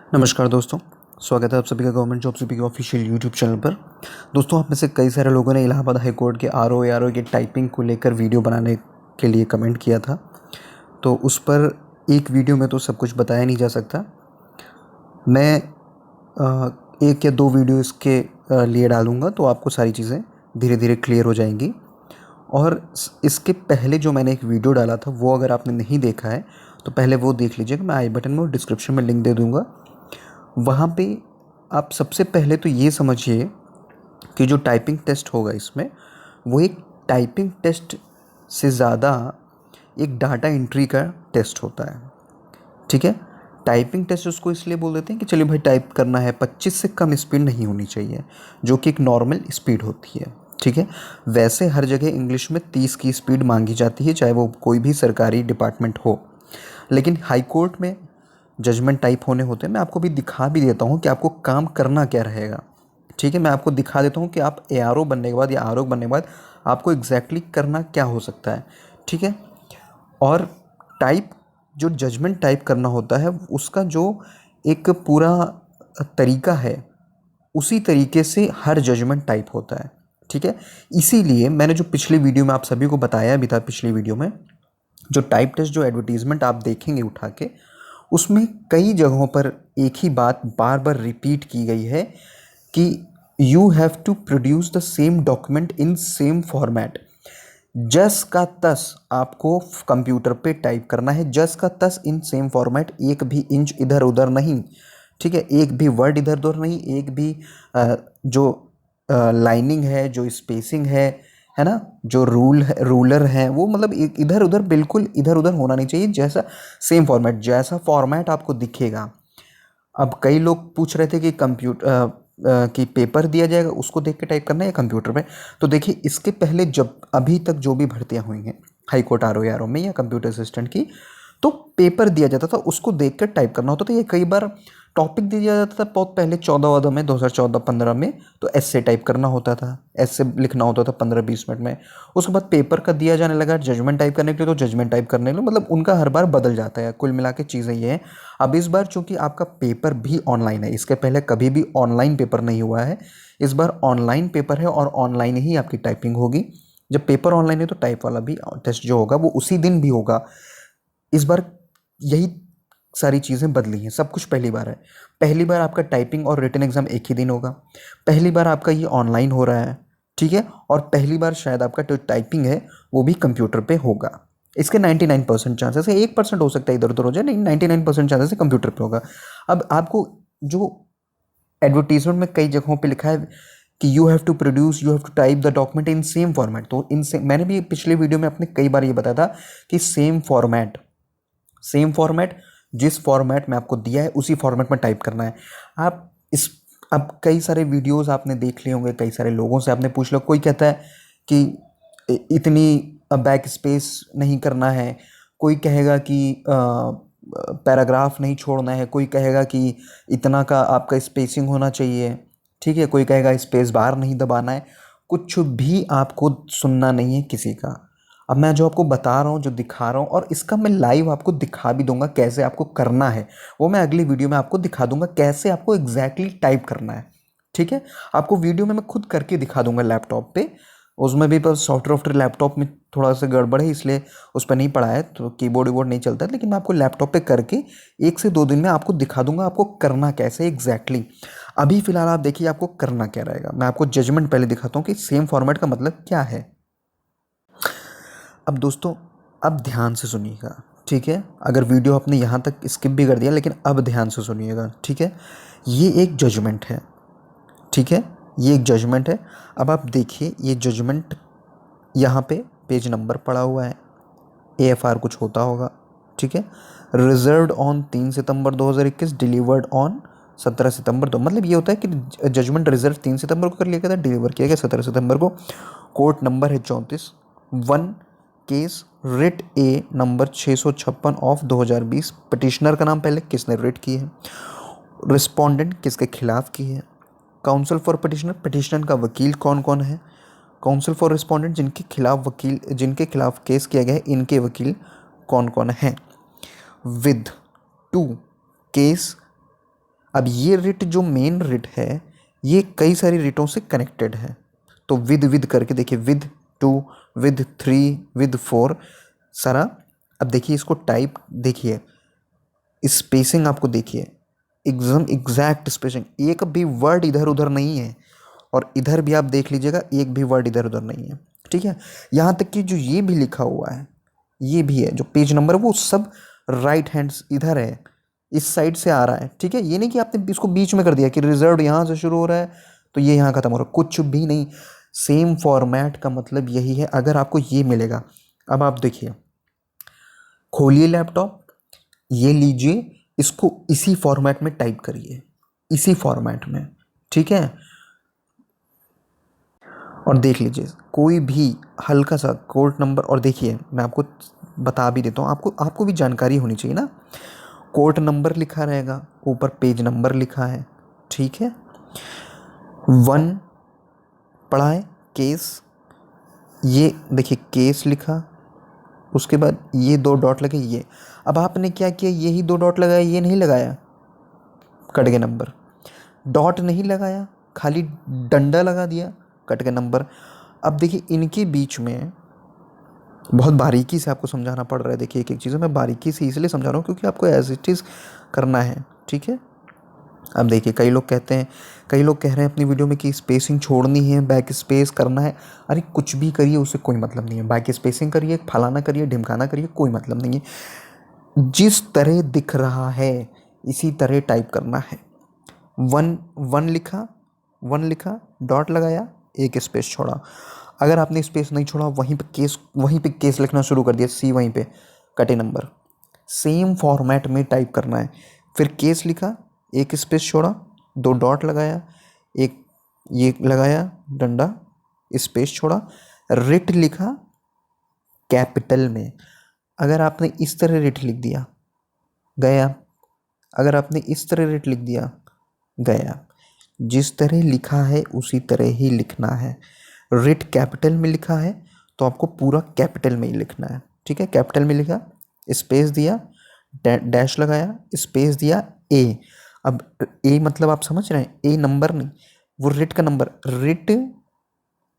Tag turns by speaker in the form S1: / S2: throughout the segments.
S1: नमस्कार दोस्तों। स्वागत है आप सभी का गवर्नमेंट जॉब सीपी के ऑफिशियल यूट्यूब चैनल पर। दोस्तों, आप में से कई सारे लोगों ने इलाहाबाद हाई कोर्ट के आरओ की टाइपिंग को लेकर वीडियो बनाने के लिए कमेंट किया था। तो उस पर एक वीडियो में तो सब कुछ बताया नहीं जा सकता। मैं एक या दो वीडियो इसके लिए डालूँगा तो आपको सारी चीज़ें धीरे धीरे क्लियर हो जाएंगी। और इसके पहले जो मैंने एक वीडियो डाला था वो अगर आपने नहीं देखा है तो पहले वो देख लीजिएगा। मैं आई बटन में और डिस्क्रिप्शन में लिंक दे दूँगा। वहाँ पे आप सबसे पहले तो ये समझिए कि जो टाइपिंग टेस्ट होगा इसमें वो एक टाइपिंग टेस्ट से ज़्यादा एक डाटा एंट्री का टेस्ट होता है। ठीक है, टाइपिंग टेस्ट उसको इसलिए बोल देते हैं कि चलिए भाई टाइप करना है, 25 से कम स्पीड नहीं होनी चाहिए, जो कि एक नॉर्मल स्पीड होती है। ठीक है, वैसे हर जगह इंग्लिश में 30 की स्पीड मांगी जाती है, चाहे वो कोई भी सरकारी डिपार्टमेंट हो। लेकिन हाई कोर्ट में जजमेंट टाइप होने होते हैं। मैं आपको भी दिखा भी देता हूँ कि आपको काम करना क्या रहेगा। ठीक है, मैं आपको दिखा देता हूँ कि आप एआरओ बनने के बाद या आरओ बनने के बाद आपको एग्जैक्टली करना क्या हो सकता है। ठीक है, और टाइप जो जजमेंट टाइप करना होता है उसका जो एक पूरा तरीका है उसी तरीके से हर जजमेंट टाइप होता है। ठीक है, इसीलिए मैंने जो पिछली वीडियो में आप सभी को बताया भी था, पिछली वीडियो में जो टाइप टेस्ट जो एडवर्टीजमेंट आप देखेंगे उठा के, उसमें कई जगहों पर एक ही बात बार बार रिपीट की गई है कि you have to produce the same document in same format. जस का तस आपको कंप्यूटर पे टाइप करना है, जस का तस इन सेम फॉर्मेट, एक भी इंच इधर उधर नहीं। ठीक है, एक भी वर्ड इधर उधर नहीं, एक भी जो लाइनिंग है, जो स्पेसिंग है ना, जो रूलर है वो मतलब इधर उधर, बिल्कुल इधर उधर होना नहीं चाहिए। जैसा सेम फॉर्मेट, जैसा फॉर्मेट आपको दिखेगा। अब कई लोग पूछ रहे थे कि कंप्यूटर कि पेपर दिया जाएगा उसको देख के टाइप करना है या कंप्यूटर पे। तो देखिए, इसके पहले जब अभी तक जो भी भर्तियां हुई हैं हाई कोर्ट आरओ में या कंप्यूटर असिस्टेंट की, तो पेपर दिया जाता था, उसको देख कर टाइप करना होता था। ये कई बार टॉपिक दिया जाता था बहुत पहले 14 में 2014-15 में, तो ऐसे टाइप करना होता था, ऐसे लिखना होता था 15-20 मिनट में। उसके बाद पेपर का दिया जाने लगा जजमेंट टाइप करने के लिए, तो जजमेंट टाइप करने के लिए मतलब उनका हर बार बदल जाता है। कुल मिला के चीज़ें ये हैं। अब इस बार चूंकि आपका पेपर भी ऑनलाइन है, इसके पहले कभी भी ऑनलाइन पेपर नहीं हुआ है, इस बार ऑनलाइन पेपर है और ऑनलाइन ही आपकी टाइपिंग होगी। जब पेपर ऑनलाइन है तो टाइप वाला भी टेस्ट जो होगा वो उसी दिन भी होगा। इस बार यही सारी चीज़ें बदली हैं, सब कुछ पहली बार है। पहली बार आपका टाइपिंग और रिटन एग्जाम एक ही दिन होगा। पहली बार आपका ये ऑनलाइन हो रहा है। ठीक है, और पहली बार शायद आपका जो टाइपिंग है वो भी कंप्यूटर पे होगा। इसके 99% चांसेस है, 1% हो सकता है इधर उधर हो जाए, नहीं 99% चांसेस है कंप्यूटर पे होगा। अब आपको जो एडवर्टीजमेंट में कई जगहों पे लिखा है कि you have to produce, you have to type the document in same format, तो इन सेम, मैंने भी पिछले वीडियो में अपने कई बार ये बताया था कि सेम फॉर्मेट, सेम फॉर्मेट, जिस फॉर्मेट में आपको दिया है उसी फॉर्मेट में टाइप करना है। आप इस अब कई सारे वीडियोस आपने देख लिए होंगे, कई सारे लोगों से आपने पूछ लिया, कोई कहता है कि इतनी बैक स्पेस नहीं करना है, कोई कहेगा कि पैराग्राफ नहीं छोड़ना है, कोई कहेगा कि इतना का आपका स्पेसिंग होना चाहिए। ठीक है, कोई कहेगा स्पेस बार नहीं दबाना है। कुछ भी आपको सुनना नहीं है किसी का। अब मैं जो आपको बता रहा हूँ, जो दिखा रहा हूँ, और इसका मैं लाइव आपको दिखा भी दूंगा कैसे आपको करना है, वो मैं अगली वीडियो में आपको दिखा दूंगा कैसे आपको एग्जैक्टली टाइप करना है। ठीक है, आपको वीडियो में मैं खुद करके दिखा दूंगा लैपटॉप पे। उसमें भी पर सॉफ्टवेयर लैपटॉप में थोड़ा सा गड़बड़ है, इसलिए उस पर नहीं पड़ा है, तो कीबोर्ड वीबोर्ड नहीं चलता है। लेकिन मैं आपको लैपटॉप पे करके 1 से 2 दिन में आपको दिखा दूंगा आपको करना कैसे एग्जैक्टली। अभी फिलहाल आप देखिए आपको करना क्या रहेगा। मैं आपको जजमेंट पहले दिखाता हूँ कि सेम फॉर्मेट का मतलब क्या है। अब दोस्तों, अब ध्यान से सुनिएगा। ठीक है, अगर वीडियो आपने यहाँ तक स्किप भी कर दिया, लेकिन अब ध्यान से सुनिएगा। ठीक है, ये एक जजमेंट है। ठीक है, ये एक जजमेंट है। अब आप देखिए ये जजमेंट, यहाँ पे पेज नंबर पड़ा हुआ है, AFR कुछ होता होगा। ठीक है, reserved on 3 September 2021, delivered on 17 सितंबर 2, मतलब ये होता है कि जजमेंट रिजर्व 3 सितंबर को कर लिया गया था, डिलीवर किया गया 17 सितंबर को। कोर्ट नंबर है 34-1, case writ A number 656 of 2020। Petitioner का नाम पहले किसने रिट की है, रिस्पोंडेंट किसके खिलाफ की है, काउंसिल फॉर पिटिशनर, पिटिशनर का वकील कौन कौन है, काउंसिल फॉर रिस्पोंडेंट जिनके खिलाफ केस किया गया है इनके वकील कौन कौन हैं, विद टू केस अब ये रिट जो मेन रिट है ये कई सारी रिटों से कनेक्टेड है। तो विद करके देखिए, विद 2, विद 3, विद 4 सारा। अब देखिए इसको टाइप देखिए, स्पेसिंग आपको देखिए, एकदम एग्जैक्ट स्पेसिंग, एक भी वर्ड इधर उधर नहीं है। और इधर भी आप देख लीजिएगा, एक भी वर्ड इधर उधर नहीं है। ठीक है, यहाँ तक कि जो ये भी लिखा हुआ है, ये भी है जो पेज नंबर, वो सब राइट हैंड इधर है, इस साइड से आ रहा है। ठीक है, ये नहीं कि आपने इसको बीच में कर दिया कि रिजर्व यहाँ से शुरू हो रहा है तो ये यहाँ खत्म हो रहा है, कुछ भी नहीं। सेम फॉर्मेट का मतलब यही है, अगर आपको ये मिलेगा। अब आप देखिए, खोलिए लैपटॉप, ये लीजिए, इसको इसी फॉर्मेट में टाइप करिए, इसी फॉर्मेट में। ठीक है, और देख लीजिए कोई भी हल्का सा कोड नंबर, और देखिए मैं आपको बता भी देता हूँ, आपको भी जानकारी होनी चाहिए ना। कोड नंबर लिखा रहेगा, ऊपर पेज नंबर लिखा है। ठीक है, 1 पढ़ा है, केस, ये देखिए केस लिखा, उसके बाद ये 2 डॉट लगे ये। अब आपने क्या किया, यही 2 डॉट लगाया, ये नहीं लगाया, कट गए नंबर। डॉट नहीं लगाया, खाली डंडा लगा दिया, कट गए नंबर। अब देखिए इनके बीच में बहुत बारीकी से आपको समझाना पड़ रहा है। देखिए एक एक चीज़ मैं बारीकी से इसलिए समझा रहा हूँ क्योंकि आपको एज इट इज़ करना है। ठीक है, अब देखिए कई लोग कहते हैं, कई लोग कह रहे हैं अपनी वीडियो में कि स्पेसिंग छोड़नी है, बैक स्पेस करना है। अरे कुछ भी करिए, उससे कोई मतलब नहीं है। बैक स्पेसिंग करिए, फलाना करिए, ढिमकाना करिए, कोई मतलब नहीं है। जिस तरह दिख रहा है इसी तरह टाइप करना है। 1 लिखा, डॉट लगाया, एक स्पेस छोड़ा। अगर आपने स्पेस नहीं छोड़ा, वहीं पे केस लिखना शुरू कर दिया, सी वहीं पे, कटे नंबर। सेम फॉर्मेट में टाइप करना है। फिर केस लिखा, एक स्पेस छोड़ा, 2 डॉट लगाया, एक ये लगाया डंडा, स्पेस छोड़ा, रिट लिखा कैपिटल में। अगर आपने इस तरह रिट लिख दिया, गया। अगर आपने इस तरह रिट लिख दिया, गया। जिस तरह लिखा है उसी तरह ही लिखना है। रिट कैपिटल में लिखा है तो आपको पूरा कैपिटल में ही लिखना है। ठीक है, कैपिटल में लिखा, स्पेस दिया, डैश लगाया, स्पेस दिया, ए। अब ए मतलब आप समझ रहे हैं, ए नंबर नहीं, वो रिट का नंबर।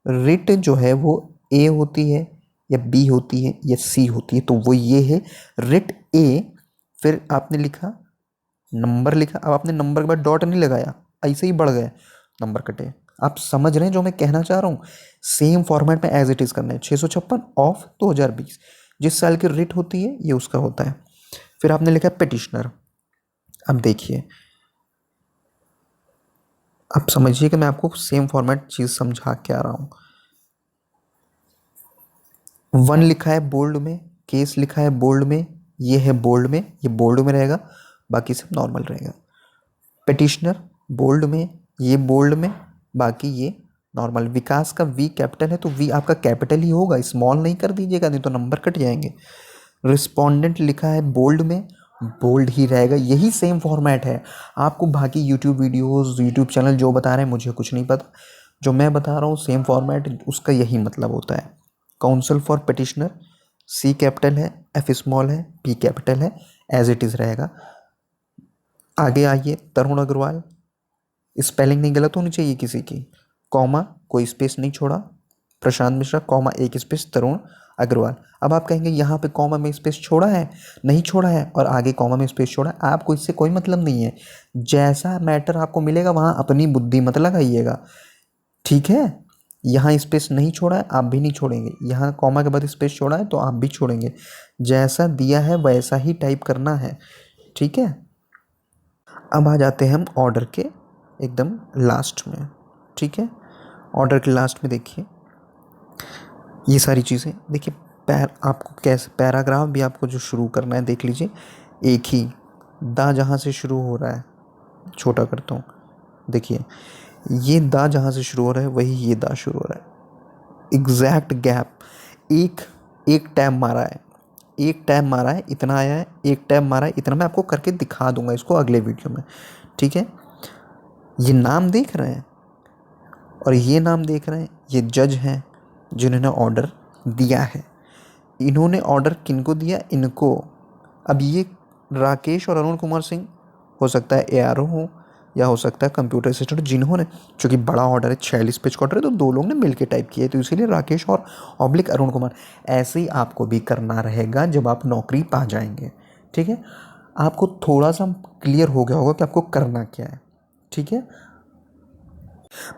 S1: रिट जो है वो ए होती है या बी होती है या सी होती है, तो वो ये है रिट ए। फिर आपने लिखा, नंबर लिखा। अब आपने नंबर के बाद डॉट नहीं लगाया, ऐसे ही बढ़ गए नंबर, कटे। आप समझ रहे हैं जो मैं कहना चाह रहा हूँ। सेम फॉर्मेट में एज इट इज़ करना है। 656 ऑफ 2020, जिस साल की रिट होती है ये उसका होता है। फिर आपने लिखा पिटिशनर। अब देखिए, अब समझिए कि मैं आपको सेम फॉर्मेट चीज़ समझा के आ रहा हूँ। 1 लिखा है बोल्ड में, केस लिखा है बोल्ड में, ये है बोल्ड में, ये बोल्ड में रहेगा, बाकी सब नॉर्मल रहेगा। पिटिशनर बोल्ड में, ये बोल्ड में, बाकी ये नॉर्मल। विकास का वी कैपिटल है तो वी आपका कैपिटल ही होगा, स्मॉल नहीं कर दीजिएगा, नहीं तो नंबर कट जाएंगे। रिस्पोंडेंट लिखा है बोल्ड में, बोल्ड ही रहेगा। यही सेम फॉर्मेट है। आपको बाकी यूट्यूब वीडियोस, यूट्यूब चैनल जो बता रहे हैं मुझे कुछ नहीं पता, जो मैं बता रहा हूँ सेम फॉर्मेट, उसका यही मतलब होता है। Counsel for petitioner, C capital है, एफ स्मॉल है, पी कैपिटल है, एज इट इज़ रहेगा। आगे आइए, तरुण अग्रवाल, स्पेलिंग नहीं गलत होनी चाहिए किसी की, कॉमा, कोई स्पेस नहीं छोड़ा, प्रशांत मिश्रा, कॉमा, एक स्पेस, तरुण अग्रवाल। अब आप कहेंगे यहाँ पे कॉमा में स्पेस छोड़ा है, नहीं छोड़ा है, और आगे कॉमा में स्पेस छोड़ा है, आपको इससे कोई मतलब नहीं है। जैसा मैटर आपको मिलेगा वहाँ अपनी बुद्धि मत लगाइएगा। ठीक है, यहाँ स्पेस नहीं छोड़ा है, आप भी नहीं छोड़ेंगे। यहाँ कॉमा के बाद स्पेस छोड़ा है तो आप भी छोड़ेंगे। जैसा दिया है वैसा ही टाइप करना है। ठीक है, अब आ जाते हैं हम ऑर्डर के एकदम लास्ट में। ठीक है, ऑर्डर के लास्ट में देखिए ये सारी चीज़ें देखिए। आपको कैसे पैराग्राफ भी आपको जो शुरू करना है देख लीजिए, एक ही दा जहाँ से शुरू हो रहा है, छोटा करता हूँ, देखिए ये दा जहाँ से शुरू हो रहा है वही ये दा शुरू हो रहा है। एग्जैक्ट गैप, एक एक टैब मारा है, एक टैब मारा है, इतना आया है, एक टैब मारा है, इतना। मैं आपको करके दिखा दूंगा इसको अगले वीडियो में। ठीक है, ये नाम देख रहे हैं और ये नाम देख रहे हैं, ये जज हैं जिन्होंने ऑर्डर दिया है। इन्होंने ऑर्डर किनको दिया, इनको। अब ये राकेश और अरुण कुमार सिंह, हो सकता है ARO हो, या हो सकता है कंप्यूटर असिस्टेंट, जिन्होंने, चूँकि बड़ा ऑर्डर है 46 पेज का ऑर्डर है, तो 2 लोग ने मिल के टाइप किया है, तो इसीलिए राकेश और ऑब्लिक अरुण कुमार। ऐसे ही आपको भी करना रहेगा जब आप नौकरी पा जाएंगे। ठीक है, आपको थोड़ा सा क्लियर हो गया होगा कि आपको करना क्या है। ठीक है,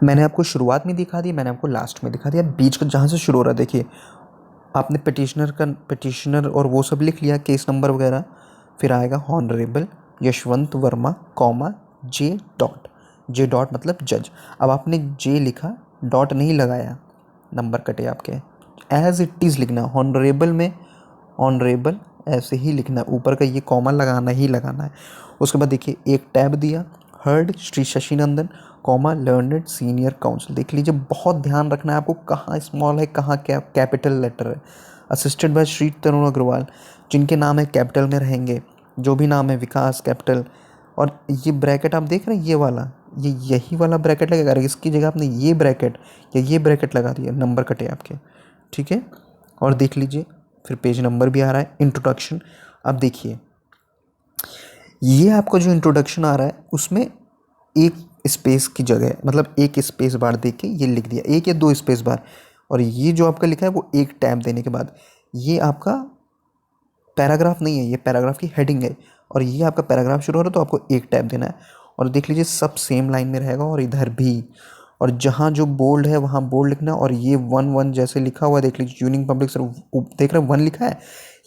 S1: मैंने आपको शुरुआत में दिखा दी, मैंने आपको लास्ट में दिखा दिया, बीच का जहाँ से शुरू हो रहा है देखिए, आपने पिटिशनर और वो सब लिख लिया, केस नंबर वगैरह, फिर आएगा honourable Yashwant Verma comma J dot मतलब जज। अब आपने जे लिखा, डॉट नहीं लगाया, नंबर कटे आपके, एज इट इज़ लिखना। हॉनरेबल में ऑनरेबल ऐसे ही लिखना है, ऊपर का ये कॉमा लगाना ही लगाना है। उसके बाद देखिए एक टैब दिया, heard Shri Shashinandan comma learned senior counsel. देख लीजिए, बहुत ध्यान रखना है आपको, कहाँ स्मॉल है कहाँ कैपिटल लेटर है। असिस्टेड बाय श्री तरुण अग्रवाल, जिनके नाम है कैपिटल में रहेंगे, जो भी नाम है विकास कैपिटल। और ये ब्रैकेट आप देख रहे हैं, ये वाला, ये यही वाला ब्रैकेट लगेगा, अगर इसकी जगह आपने ये ब्रैकेट या ये ब्रैकेट लगा दिया, नंबर कटे आपके। ठीक है, और देख लीजिए फिर पेज नंबर भी आ रहा है, इंट्रोडक्शन। अब देखिए, ये आपका जो इंट्रोडक्शन आ रहा है उसमें एक स्पेस की जगह, मतलब एक स्पेस बार दे के ये लिख दिया, एक या 2 स्पेस बार, और ये जो आपका लिखा है वो एक टैब देने के बाद, ये आपका पैराग्राफ नहीं है, ये पैराग्राफ की हेडिंग है, और ये आपका पैराग्राफ शुरू हो रहा है तो आपको एक टैब देना है। और देख लीजिए सब सेम लाइन में रहेगा, और इधर भी, और जहाँ जो बोल्ड है वहाँ बोल्ड लिखना। और ये 1 जैसे लिखा हुआ है, देख लीजिए यूनिक पब्लिक सर्व, देख रहे हैं 1 लिखा है,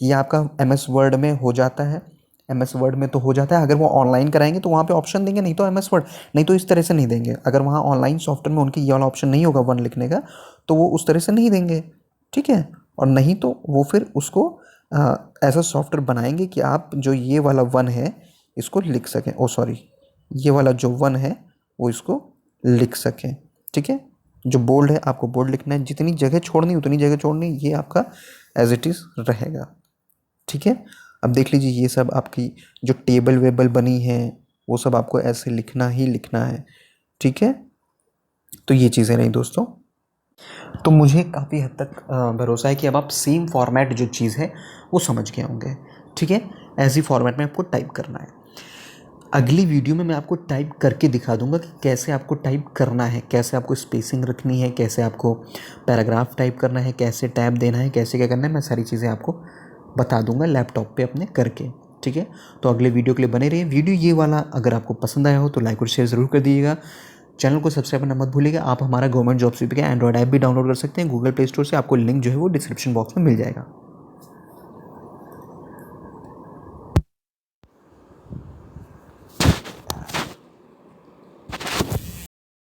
S1: ये आपका एमएस वर्ड में हो जाता है, एमएस वर्ड में तो हो जाता है, अगर वो ऑनलाइन कराएंगे तो वहाँ पे ऑप्शन देंगे, नहीं तो एमएस वर्ड, नहीं तो इस तरह से नहीं देंगे। अगर वहाँ ऑनलाइन सॉफ्टवेयर में उनकी ये वाला ऑप्शन नहीं होगा 1 लिखने का, तो वो उस तरह से नहीं देंगे। ठीक है, और नहीं तो वो फिर उसको ऐसा सॉफ्टवेयर बनाएंगे कि आप जो ये वाला 1 है इसको लिख सकें, ओ सॉरी, ये वाला जो 1 है वो इसको लिख सकें। ठीक है, जो बोल्ड है आपको बोल्ड लिखना है, जितनी जगह छोड़नी उतनी जगह छोड़नी, ये आपका एज इट इज़ रहेगा। ठीक है, अब देख लीजिए ये सब आपकी जो टेबल वेबल बनी है वो सब आपको ऐसे लिखना ही लिखना है। ठीक है, तो ये चीज़ें रही दोस्तों। तो मुझे काफ़ी हद तक भरोसा है कि अब आप सेम फॉर्मेट जो चीज़ है वो समझ गए होंगे। ठीक है, ऐसी फॉर्मेट में आपको टाइप करना है। अगली वीडियो में मैं आपको टाइप करके दिखा दूंगा कि कैसे आपको टाइप करना है, कैसे आपको स्पेसिंग रखनी है, कैसे आपको पैराग्राफ टाइप करना है, कैसे टैब देना है, कैसे क्या करना है, मैं सारी चीज़ें आपको बता दूंगा लैपटॉप पे अपने करके। ठीक है, तो अगले वीडियो के लिए बने रहिए। वीडियो ये वाला अगर आपको पसंद आया हो तो लाइक और शेयर ज़रूर कर दीजिएगा। चैनल को सब्सक्राइब करना मत भूलिएगा। आप हमारा गवर्नमेंट जॉब सीपीके का एंड्रॉयड ऐप भी डाउनलोड कर सकते हैं गूगल प्ले स्टोर से, आपको लिंक जो है वो डिस्क्रिप्शन बॉक्स में मिल जाएगा।